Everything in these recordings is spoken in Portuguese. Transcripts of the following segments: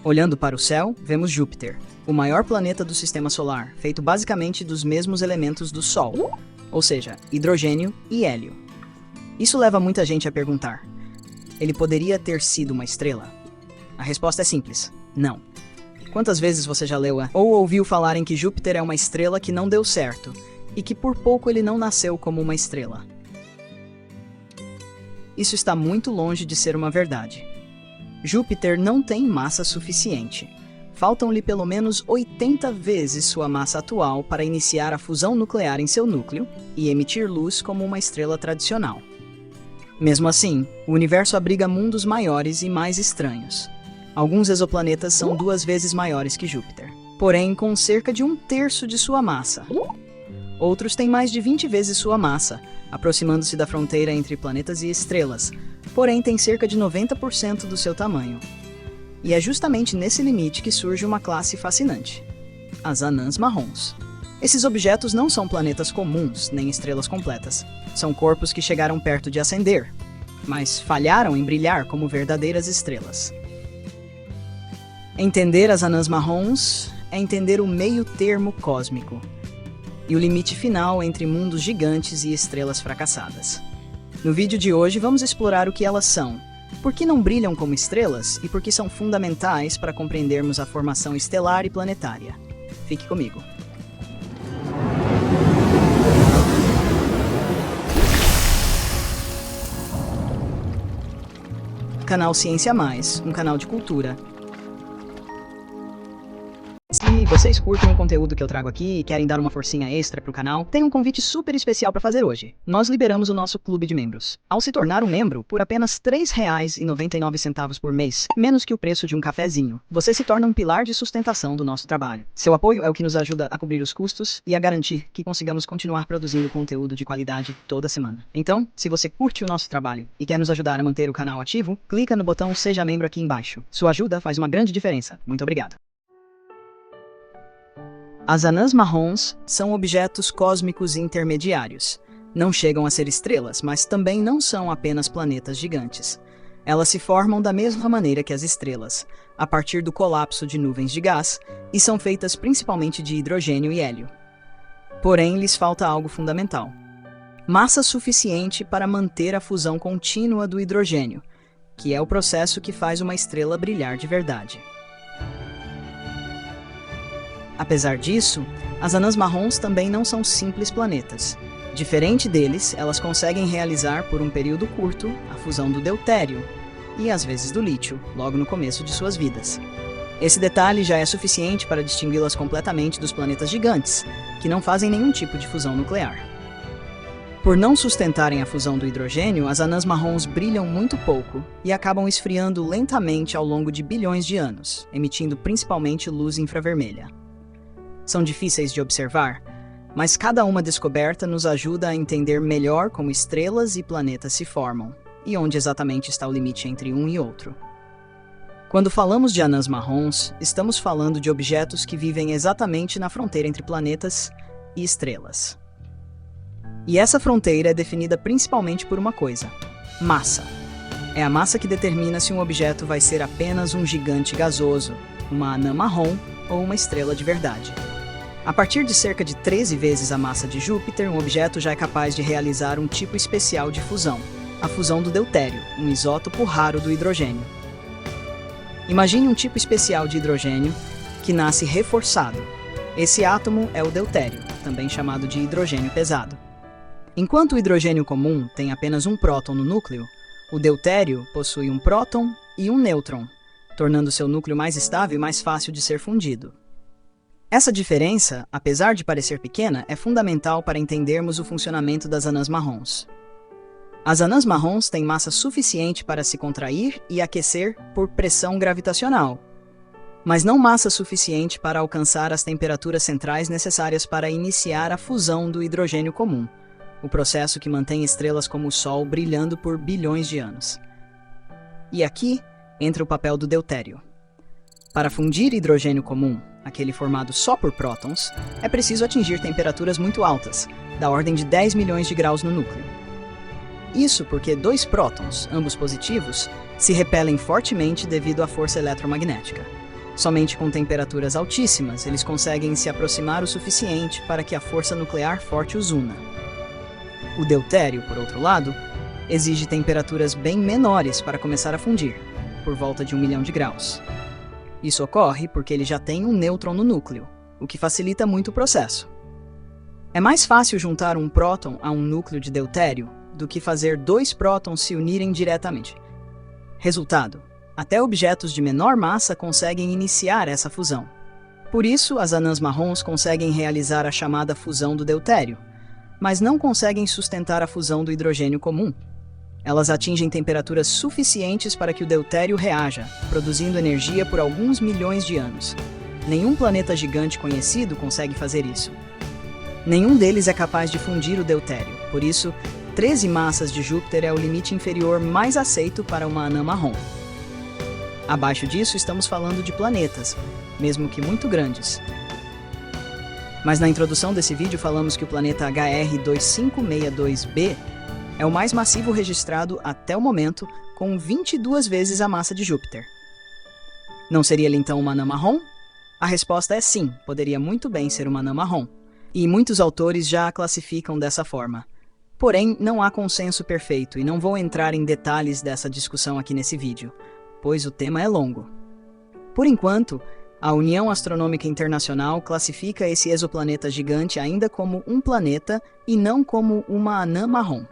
Olhando para o céu, vemos Júpiter, o maior planeta do Sistema Solar, feito basicamente dos mesmos elementos do Sol, ou seja, hidrogênio e hélio. Isso leva muita gente a perguntar: ele poderia ter sido uma estrela? A resposta é simples: não. Quantas vezes você já leu ou ouviu falar em que Júpiter é uma estrela que não deu certo, e que por pouco ele não nasceu como uma estrela? Isso está muito longe de ser uma verdade. Júpiter não tem massa suficiente. Faltam-lhe pelo menos 80 vezes sua massa atual para iniciar a fusão nuclear em seu núcleo e emitir luz como uma estrela tradicional. Mesmo assim, o universo abriga mundos maiores e mais estranhos. Alguns exoplanetas são 2 vezes maiores que Júpiter, porém com cerca de 1/3 de sua massa. Outros têm mais de 20 vezes sua massa, aproximando-se da fronteira entre planetas e estrelas, porém têm cerca de 90% do seu tamanho. E é justamente nesse limite que surge uma classe fascinante: as anãs marrons. Esses objetos não são planetas comuns, nem estrelas completas. São corpos que chegaram perto de acender, mas falharam em brilhar como verdadeiras estrelas. Entender as anãs marrons é entender o meio-termo cósmico e o limite final entre mundos gigantes e estrelas fracassadas. No vídeo de hoje vamos explorar o que elas são, por que não brilham como estrelas e por que são fundamentais para compreendermos a formação estelar e planetária. Fique comigo. Canal Ciência Mais, um canal de cultura. Se vocês curtem o conteúdo que eu trago aqui e querem dar uma forcinha extra pro canal, tem um convite super especial para fazer hoje. Nós liberamos o nosso clube de membros. Ao se tornar um membro, por apenas R$ 3,99 por mês, menos que o preço de um cafezinho, você se torna um pilar de sustentação do nosso trabalho. Seu apoio é o que nos ajuda a cobrir os custos e a garantir que consigamos continuar produzindo conteúdo de qualidade toda semana. Então, se você curte o nosso trabalho e quer nos ajudar a manter o canal ativo, clica no botão Seja Membro aqui embaixo. Sua ajuda faz uma grande diferença. Muito obrigado. As anãs marrons são objetos cósmicos intermediários. Não chegam a ser estrelas, mas também não são apenas planetas gigantes. Elas se formam da mesma maneira que as estrelas, a partir do colapso de nuvens de gás, e são feitas principalmente de hidrogênio e hélio. Porém, lhes falta algo fundamental: massa suficiente para manter a fusão contínua do hidrogênio, que é o processo que faz uma estrela brilhar de verdade. Apesar disso, as anãs marrons também não são simples planetas. Diferente deles, elas conseguem realizar por um período curto a fusão do deutério e às vezes do lítio, logo no começo de suas vidas. Esse detalhe já é suficiente para distingui-las completamente dos planetas gigantes, que não fazem nenhum tipo de fusão nuclear. Por não sustentarem a fusão do hidrogênio, as anãs marrons brilham muito pouco e acabam esfriando lentamente ao longo de bilhões de anos, emitindo principalmente luz infravermelha. São difíceis de observar, mas cada uma descoberta nos ajuda a entender melhor como estrelas e planetas se formam, e onde exatamente está o limite entre um e outro. Quando falamos de anãs marrons, estamos falando de objetos que vivem exatamente na fronteira entre planetas e estrelas. E essa fronteira é definida principalmente por uma coisa: massa. É a massa que determina se um objeto vai ser apenas um gigante gasoso, uma anã marrom ou uma estrela de verdade. A partir de cerca de 13 vezes a massa de Júpiter, um objeto já é capaz de realizar um tipo especial de fusão, a fusão do deutério, um isótopo raro do hidrogênio. Imagine um tipo especial de hidrogênio que nasce reforçado. Esse átomo é o deutério, também chamado de hidrogênio pesado. Enquanto o hidrogênio comum tem apenas um próton no núcleo, o deutério possui um próton e um nêutron, tornando seu núcleo mais estável e mais fácil de ser fundido. Essa diferença, apesar de parecer pequena, é fundamental para entendermos o funcionamento das anãs marrons. As anãs marrons têm massa suficiente para se contrair e aquecer por pressão gravitacional, mas não massa suficiente para alcançar as temperaturas centrais necessárias para iniciar a fusão do hidrogênio comum, o processo que mantém estrelas como o Sol brilhando por bilhões de anos. E aqui entra o papel do deutério. Para fundir hidrogênio comum, aquele formado só por prótons, é preciso atingir temperaturas muito altas, da ordem de 10 milhões de graus no núcleo. Isso porque 2 prótons, ambos positivos, se repelem fortemente devido à força eletromagnética. Somente com temperaturas altíssimas eles conseguem se aproximar o suficiente para que a força nuclear forte os una. O deutério, por outro lado, exige temperaturas bem menores para começar a fundir, por volta de 1 milhão de graus. Isso ocorre porque ele já tem um nêutron no núcleo, o que facilita muito o processo. É mais fácil juntar um próton a um núcleo de deutério do que fazer 2 prótons se unirem diretamente. Resultado: até objetos de menor massa conseguem iniciar essa fusão. Por isso, as anãs marrons conseguem realizar a chamada fusão do deutério, mas não conseguem sustentar a fusão do hidrogênio comum. Elas atingem temperaturas suficientes para que o deutério reaja, produzindo energia por alguns milhões de anos. Nenhum planeta gigante conhecido consegue fazer isso. Nenhum deles é capaz de fundir o deutério, por isso, 13 massas de Júpiter é o limite inferior mais aceito para uma anã marrom. Abaixo disso, estamos falando de planetas, mesmo que muito grandes. Mas na introdução desse vídeo falamos que o planeta HR2562b é o mais massivo registrado até o momento, com 22 vezes a massa de Júpiter. Não seria ele então uma anã marrom? A resposta é sim, poderia muito bem ser uma anã marrom. E muitos autores já a classificam dessa forma. Porém, não há consenso perfeito e não vou entrar em detalhes dessa discussão aqui nesse vídeo, pois o tema é longo. Por enquanto, a União Astronômica Internacional classifica esse exoplaneta gigante ainda como um planeta e não como uma anã marrom.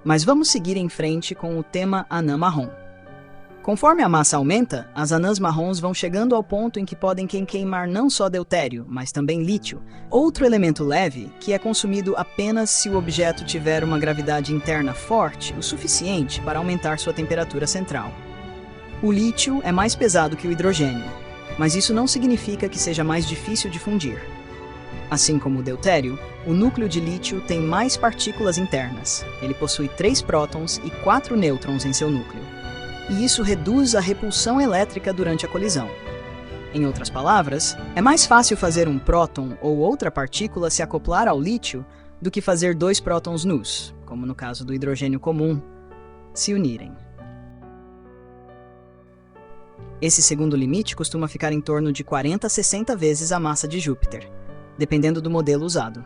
Mas vamos seguir em frente com o tema anã marrom. Conforme a massa aumenta, as anãs marrons vão chegando ao ponto em que podem queimar não só deutério, mas também lítio, outro elemento leve que é consumido apenas se o objeto tiver uma gravidade interna forte o suficiente para aumentar sua temperatura central. O lítio é mais pesado que o hidrogênio, mas isso não significa que seja mais difícil de fundir. Assim como o deutério, o núcleo de lítio tem mais partículas internas. Ele possui 3 prótons e 4 nêutrons em seu núcleo. E isso reduz a repulsão elétrica durante a colisão. Em outras palavras, é mais fácil fazer um próton ou outra partícula se acoplar ao lítio do que fazer 2 prótons nus, como no caso do hidrogênio comum, se unirem. Esse segundo limite costuma ficar em torno de 40 a 60 vezes a massa de Júpiter, dependendo do modelo usado.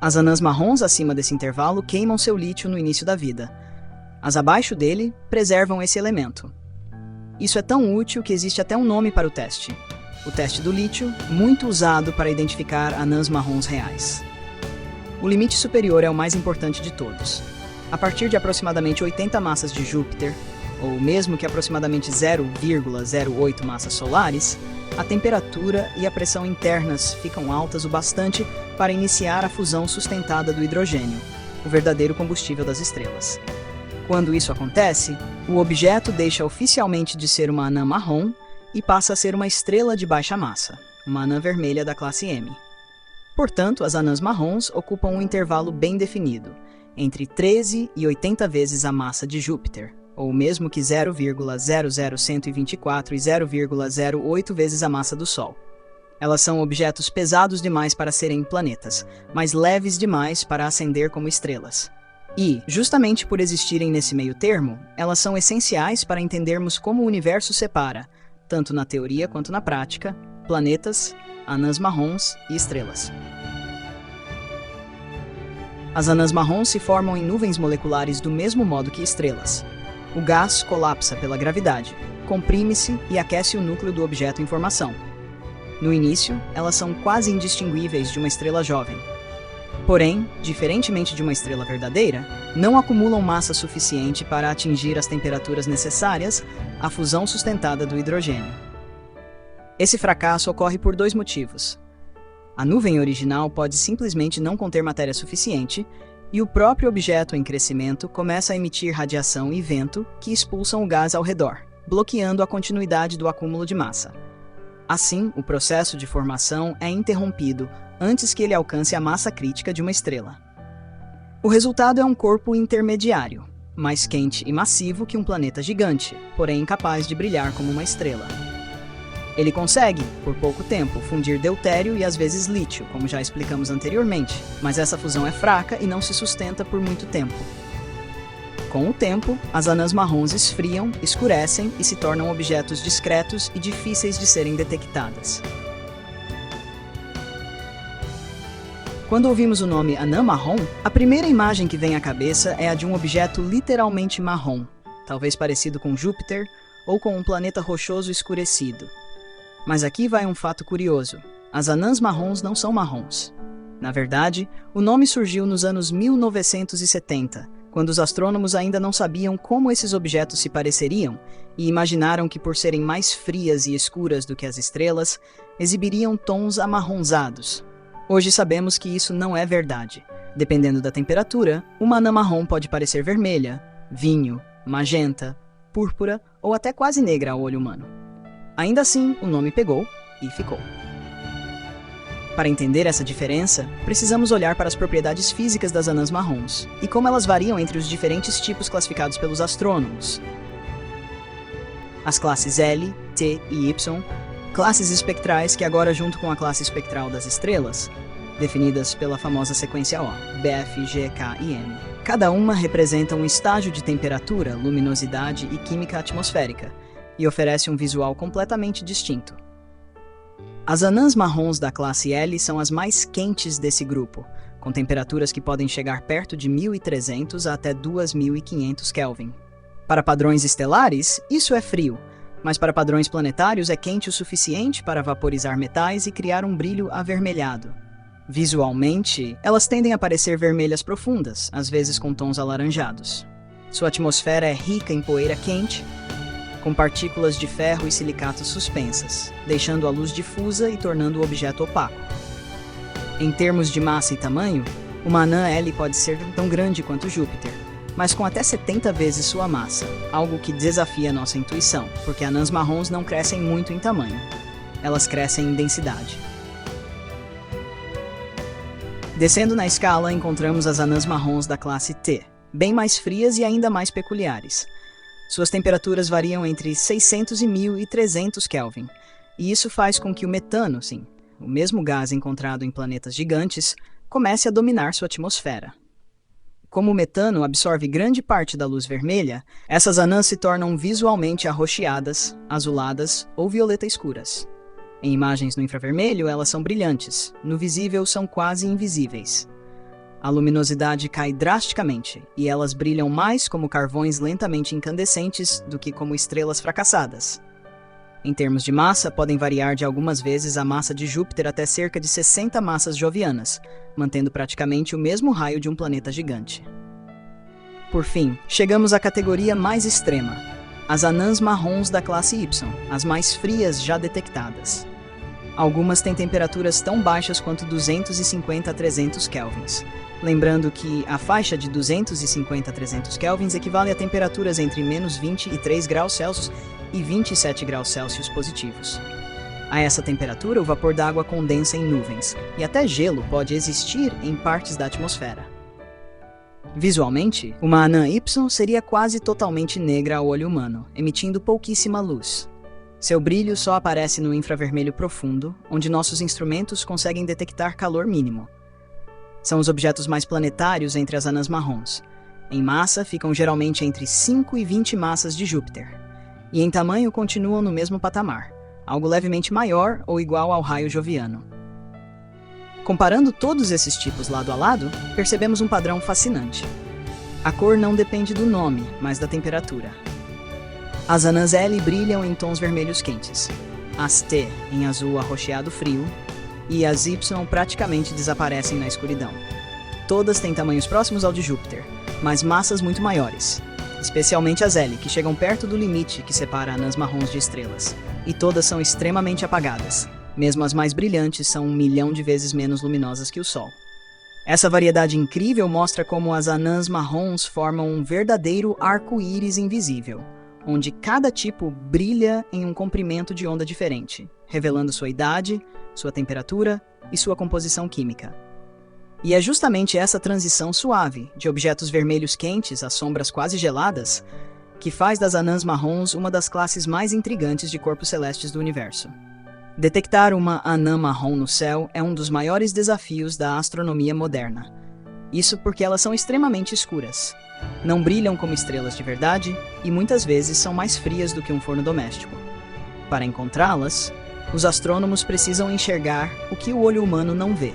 As anãs marrons acima desse intervalo queimam seu lítio no início da vida. As abaixo dele preservam esse elemento. Isso é tão útil que existe até um nome para o teste. O teste do lítio, muito usado para identificar anãs marrons reais. O limite superior é o mais importante de todos. A partir de aproximadamente 80 massas de Júpiter, ou mesmo que aproximadamente 0,08 massas solares, a temperatura e a pressão internas ficam altas o bastante para iniciar a fusão sustentada do hidrogênio, o verdadeiro combustível das estrelas. Quando isso acontece, o objeto deixa oficialmente de ser uma anã marrom e passa a ser uma estrela de baixa massa, uma anã vermelha da classe M. Portanto, as anãs marrons ocupam um intervalo bem definido, entre 13 e 80 vezes a massa de Júpiter, ou mesmo que 0,00124 e 0,08 vezes a massa do Sol. Elas são objetos pesados demais para serem planetas, mas leves demais para ascender como estrelas. E, justamente por existirem nesse meio termo, elas são essenciais para entendermos como o universo separa, tanto na teoria quanto na prática, planetas, anãs marrons e estrelas. As anãs marrons se formam em nuvens moleculares do mesmo modo que estrelas. O gás colapsa pela gravidade, comprime-se e aquece o núcleo do objeto em formação. No início, elas são quase indistinguíveis de uma estrela jovem. Porém, diferentemente de uma estrela verdadeira, não acumulam massa suficiente para atingir as temperaturas necessárias à fusão sustentada do hidrogênio. Esse fracasso ocorre por 2 motivos. A nuvem original pode simplesmente não conter matéria suficiente, e o próprio objeto em crescimento começa a emitir radiação e vento que expulsam o gás ao redor, bloqueando a continuidade do acúmulo de massa. Assim, o processo de formação é interrompido antes que ele alcance a massa crítica de uma estrela. O resultado é um corpo intermediário, mais quente e massivo que um planeta gigante, porém incapaz de brilhar como uma estrela. Ele consegue, por pouco tempo, fundir deutério e às vezes lítio, como já explicamos anteriormente, mas essa fusão é fraca e não se sustenta por muito tempo. Com o tempo, as anãs marrons esfriam, escurecem e se tornam objetos discretos e difíceis de serem detectadas. Quando ouvimos o nome anã marrom, a primeira imagem que vem à cabeça é a de um objeto literalmente marrom, talvez parecido com Júpiter ou com um planeta rochoso escurecido. Mas aqui vai um fato curioso: as anãs marrons não são marrons. Na verdade, o nome surgiu nos anos 1970, quando os astrônomos ainda não sabiam como esses objetos se pareceriam e imaginaram que, por serem mais frias e escuras do que as estrelas, exibiriam tons amarronzados. Hoje sabemos que isso não é verdade. Dependendo da temperatura, uma anã marrom pode parecer vermelha, vinho, magenta, púrpura ou até quase negra ao olho humano. Ainda assim, o nome pegou e ficou. Para entender essa diferença, precisamos olhar para as propriedades físicas das anãs marrons e como elas variam entre os diferentes tipos classificados pelos astrônomos. As classes L, T e Y, classes espectrais que agora, junto com a classe espectral das estrelas, definidas pela famosa sequência O, B, F, G, K e M. Cada uma representa um estágio de temperatura, luminosidade e química atmosférica, e oferece um visual completamente distinto. As anãs marrons da classe L são as mais quentes desse grupo, com temperaturas que podem chegar perto de 1300 a até 2500 Kelvin. Para padrões estelares, isso é frio, mas para padrões planetários é quente o suficiente para vaporizar metais e criar um brilho avermelhado. Visualmente, elas tendem a parecer vermelhas profundas, às vezes com tons alaranjados. Sua atmosfera é rica em poeira quente, com partículas de ferro e silicatos suspensas, deixando a luz difusa e tornando o objeto opaco. Em termos de massa e tamanho, uma anã L pode ser tão grande quanto Júpiter, mas com até 70 vezes sua massa, algo que desafia nossa intuição, porque anãs marrons não crescem muito em tamanho. Elas crescem em densidade. Descendo na escala, encontramos as anãs marrons da classe T, bem mais frias e ainda mais peculiares. Suas temperaturas variam entre 600 e 1300 Kelvin, e isso faz com que o metano, sim, o mesmo gás encontrado em planetas gigantes, comece a dominar sua atmosfera. Como o metano absorve grande parte da luz vermelha, essas anãs se tornam visualmente arroxeadas, azuladas ou violeta escuras. Em imagens no infravermelho, elas são brilhantes, no visível são quase invisíveis. A luminosidade cai drasticamente, e elas brilham mais como carvões lentamente incandescentes do que como estrelas fracassadas. Em termos de massa, podem variar de algumas vezes a massa de Júpiter até cerca de 60 massas jovianas, mantendo praticamente o mesmo raio de um planeta gigante. Por fim, chegamos à categoria mais extrema, as anãs marrons da classe Y, as mais frias já detectadas. Algumas têm temperaturas tão baixas quanto 250 a 300 kelvins. Lembrando que a faixa de 250 a 300 kelvins equivale a temperaturas entre menos 23 graus Celsius e 27 graus Celsius positivos. A essa temperatura, o vapor d'água condensa em nuvens, e até gelo pode existir em partes da atmosfera. Visualmente, uma anã Y seria quase totalmente negra ao olho humano, emitindo pouquíssima luz. Seu brilho só aparece no infravermelho profundo, onde nossos instrumentos conseguem detectar calor mínimo. São os objetos mais planetários entre as anãs marrons. Em massa, ficam geralmente entre 5 e 20 massas de Júpiter. E em tamanho continuam no mesmo patamar, algo levemente maior ou igual ao raio joviano. Comparando todos esses tipos lado a lado, percebemos um padrão fascinante. A cor não depende do nome, mas da temperatura. As anãs L brilham em tons vermelhos quentes, as T em azul arroxeado frio, e as Y praticamente desaparecem na escuridão. Todas têm tamanhos próximos ao de Júpiter, mas massas muito maiores, especialmente as L, que chegam perto do limite que separa anãs marrons de estrelas, e todas são extremamente apagadas. Mesmo as mais brilhantes são 1 milhão de vezes menos luminosas que o Sol. Essa variedade incrível mostra como as anãs marrons formam um verdadeiro arco-íris invisível, onde cada tipo brilha em um comprimento de onda diferente, revelando sua idade, sua temperatura e sua composição química. E é justamente essa transição suave, de objetos vermelhos quentes a sombras quase geladas, que faz das anãs marrons uma das classes mais intrigantes de corpos celestes do universo. Detectar uma anã marrom no céu é um dos maiores desafios da astronomia moderna. Isso porque elas são extremamente escuras. Não brilham como estrelas de verdade e muitas vezes são mais frias do que um forno doméstico. Para encontrá-las, os astrônomos precisam enxergar o que o olho humano não vê.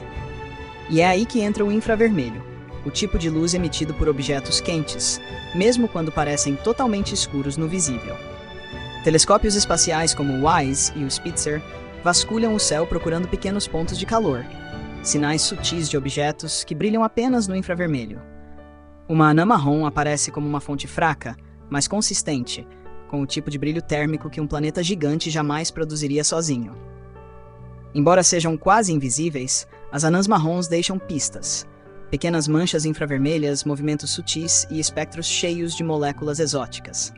E é aí que entra o infravermelho, o tipo de luz emitido por objetos quentes, mesmo quando parecem totalmente escuros no visível. Telescópios espaciais como o WISE e o Spitzer vasculham o céu procurando pequenos pontos de calor, sinais sutis de objetos que brilham apenas no infravermelho. Uma anã marrom aparece como uma fonte fraca, mas consistente, com o tipo de brilho térmico que um planeta gigante jamais produziria sozinho. Embora sejam quase invisíveis, as anãs marrons deixam pistas, pequenas manchas infravermelhas, movimentos sutis e espectros cheios de moléculas exóticas.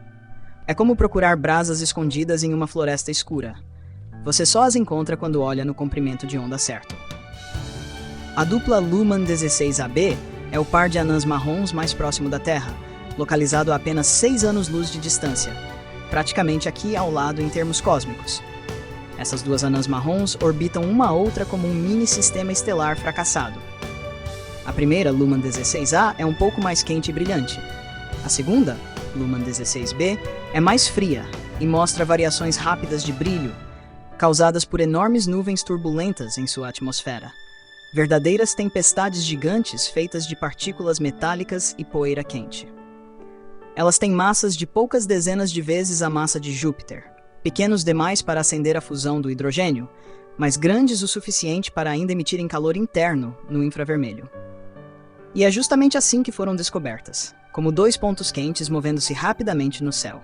É como procurar brasas escondidas em uma floresta escura. Você só as encontra quando olha no comprimento de onda certo. A dupla Luhmann 16AB é o par de anãs marrons mais próximo da Terra, localizado a apenas 6 anos-luz de distância, praticamente aqui ao lado em termos cósmicos. Essas duas anãs marrons orbitam uma a outra como um mini-sistema estelar fracassado. A primeira, Luhmann 16A, é um pouco mais quente e brilhante. A segunda, Luhmann 16B, é mais fria e mostra variações rápidas de brilho, causadas por enormes nuvens turbulentas em sua atmosfera. Verdadeiras tempestades gigantes feitas de partículas metálicas e poeira quente. Elas têm massas de poucas dezenas de vezes a massa de Júpiter, pequenos demais para acender a fusão do hidrogênio, mas grandes o suficiente para ainda emitirem calor interno no infravermelho. E é justamente assim que foram descobertas, como 2 pontos quentes movendo-se rapidamente no céu.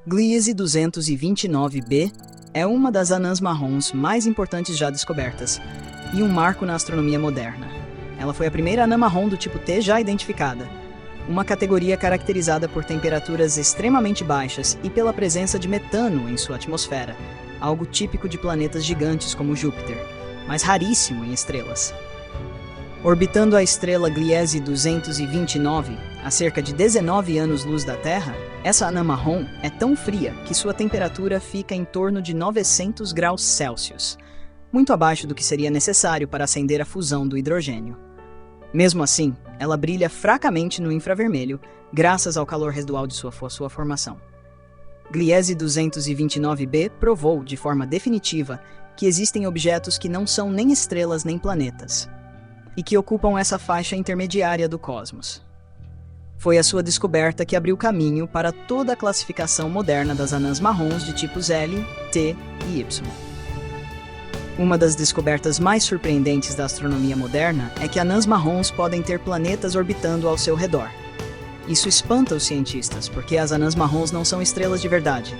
Gliese 229b é uma das anãs marrons mais importantes já descobertas e um marco na astronomia moderna. Ela foi a primeira anã marrom do tipo T já identificada, uma categoria caracterizada por temperaturas extremamente baixas e pela presença de metano em sua atmosfera, algo típico de planetas gigantes como Júpiter, mas raríssimo em estrelas. Orbitando a estrela Gliese 229, a cerca de 19 anos-luz da Terra, essa anã marrom é tão fria que sua temperatura fica em torno de 900 graus Celsius, muito abaixo do que seria necessário para acender a fusão do hidrogênio. Mesmo assim, ela brilha fracamente no infravermelho, graças ao calor residual de sua formação. Gliese 229b provou, de forma definitiva, que existem objetos que não são nem estrelas nem planetas, e que ocupam essa faixa intermediária do cosmos. Foi a sua descoberta que abriu caminho para toda a classificação moderna das anãs marrons de tipos L, T e Y. Uma das descobertas mais surpreendentes da astronomia moderna é que anãs marrons podem ter planetas orbitando ao seu redor. Isso espanta os cientistas, porque as anãs marrons não são estrelas de verdade.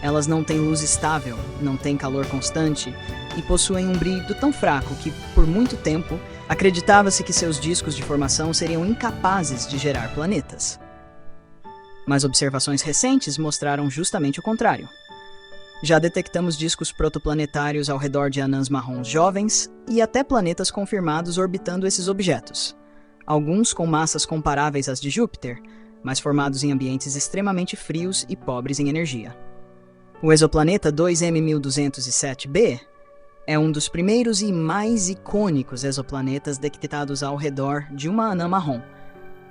Elas não têm luz estável, não têm calor constante e possuem um brilho tão fraco que, por muito tempo, acreditava-se que seus discos de formação seriam incapazes de gerar planetas. Mas observações recentes mostraram justamente o contrário. Já detectamos discos protoplanetários ao redor de anãs marrons jovens e até planetas confirmados orbitando esses objetos. Alguns com massas comparáveis às de Júpiter, mas formados em ambientes extremamente frios e pobres em energia. O exoplaneta 2M1207b é um dos primeiros e mais icônicos exoplanetas detectados ao redor de uma anã marrom.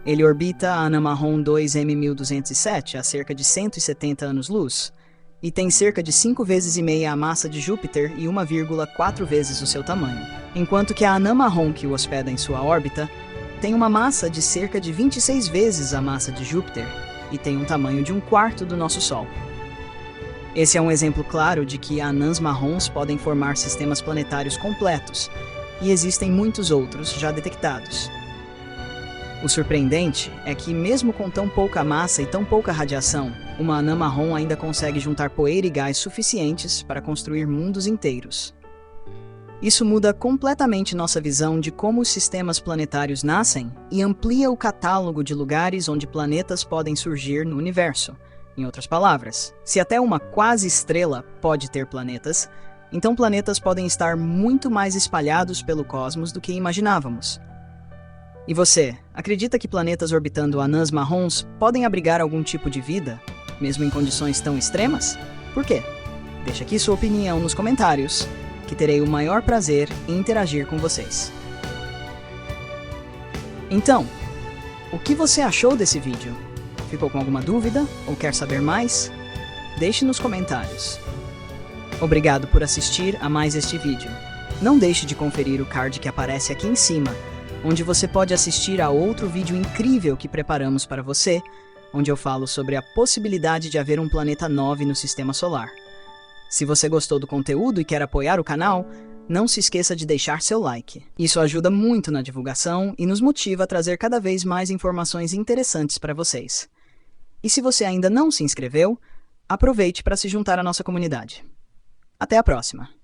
Ele orbita a anã marrom 2M1207 a cerca de 170 anos-luz, e tem cerca de 5 vezes e meia a massa de Júpiter e 1,4 vezes o seu tamanho, enquanto que a anã marrom que o hospeda em sua órbita tem uma massa de cerca de 26 vezes a massa de Júpiter e tem um tamanho de 1/4 do nosso Sol. Esse é um exemplo claro de que anãs marrons podem formar sistemas planetários completos, e existem muitos outros já detectados. O surpreendente é que, mesmo com tão pouca massa e tão pouca radiação, uma anã marrom ainda consegue juntar poeira e gás suficientes para construir mundos inteiros. Isso muda completamente nossa visão de como os sistemas planetários nascem e amplia o catálogo de lugares onde planetas podem surgir no universo. Em outras palavras, se até uma quase-estrela pode ter planetas, então planetas podem estar muito mais espalhados pelo cosmos do que imaginávamos. E você, acredita que planetas orbitando anãs marrons podem abrigar algum tipo de vida, mesmo em condições tão extremas? Por quê? Deixa aqui sua opinião nos comentários, que terei o maior prazer em interagir com vocês. Então, o que você achou desse vídeo? Ficou com alguma dúvida ou quer saber mais? Deixe nos comentários. Obrigado por assistir a mais este vídeo. Não deixe de conferir o card que aparece aqui em cima, onde você pode assistir a outro vídeo incrível que preparamos para você, onde eu falo sobre a possibilidade de haver um planeta 9 no Sistema Solar. Se você gostou do conteúdo e quer apoiar o canal, não se esqueça de deixar seu like. Isso ajuda muito na divulgação e nos motiva a trazer cada vez mais informações interessantes para vocês. E se você ainda não se inscreveu, aproveite para se juntar à nossa comunidade. Até a próxima!